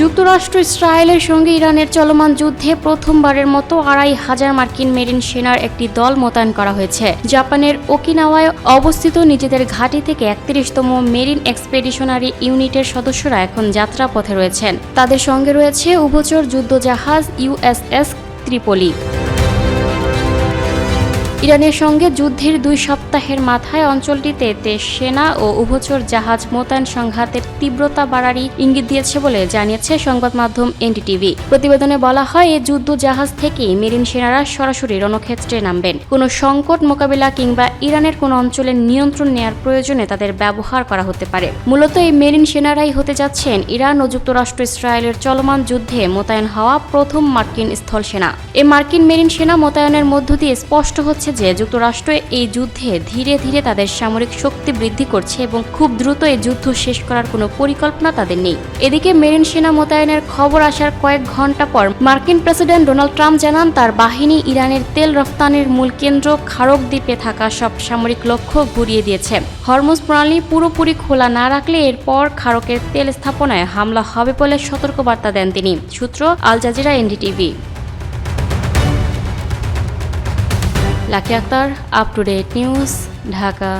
যুক্তরাষ্ট্র ইসরায়েলের সঙ্গে ইরানের চলমান যুদ্ধে প্রথমবারের মতো ২৫০০ মার্কিন মেরিন সেনার একটি দল মোতায়েন করা হয়েছে। জাপানের ওকিনাওয়ায় অবস্থিত নিজেদের ঘাঁটি থেকে ৩১তম মেরিন এক্সপেডিশনারি ইউনিটের সদস্যরা এখন যাত্রাপথে রয়েছেন। তাদের সঙ্গে রয়েছে উভচর যুদ্ধজাহাজ USS ত্রিপলি। ইরানের সঙ্গে যুদ্ধের ২ সপ্তাহের মাথায় অঞ্চলটিতে সেনা ও উভচর জাহাজ মোতায়েন সংঘাতের তীব্রতা বাড়ারই ইঙ্গিত দিয়েছে বলে জানিয়েছে সংবাদ মাধ্যম এনডিটিভি। প্রতিবেদনে বলা হয়, এই যুদ্ধ জাহাজ থেকেই মেরিন সেনারা সরাসরি রণক্ষেত্রে নামবেন। কোনো সংকট মোকাবিলা কিংবা ইরানের কোনো অঞ্চলের নিয়ন্ত্রণ নেয়ার প্রয়োজনে তাদের ব্যবহার করা হতে পারে। মূলত এই মেরিন সেনারাই হতে যাচ্ছেন ইরান ও যুক্তরাষ্ট্র ইসরায়েলের চলমান যুদ্ধে মোতায়েন হওয়া প্রথম মার্কিন স্থল সেনা। এই মার্কিন মেরিন সেনা মোতায়েনের মধ্য দিয়ে স্পষ্ট হচ্ছে যে যুক্তরাষ্ট্র এই যুদ্ধে ধীরে ধীরে তাদের সামরিক শক্তি বৃদ্ধি করছে এবং খুব দ্রুত এই যুদ্ধ শেষ করার কোনো পরিকল্পনা তাদের নেই। এদিকে মেরিন সেনা মোতায়েনের খবর আসার কয়েক ঘন্টা পর মার্কিন প্রেসিডেন্ট ডোনাল্ড ট্রাম্প জানান, তার বাহিনী ইরানের তেল রফতানির মূল কেন্দ্র খারক দ্বীপে থাকা সব সামরিক লক্ষ্য গুড়িয়ে দিয়েছে। হরমুজ প্রণালী পুরোপুরি খোলা না রাখলে এরপর খারকের তেল স্থাপনায় হামলা হবে বলে সতর্কবার্তা দেন তিনি। সূত্র Al Jazeera, NDTV. Lucky Akter, up to date news, Dhaka.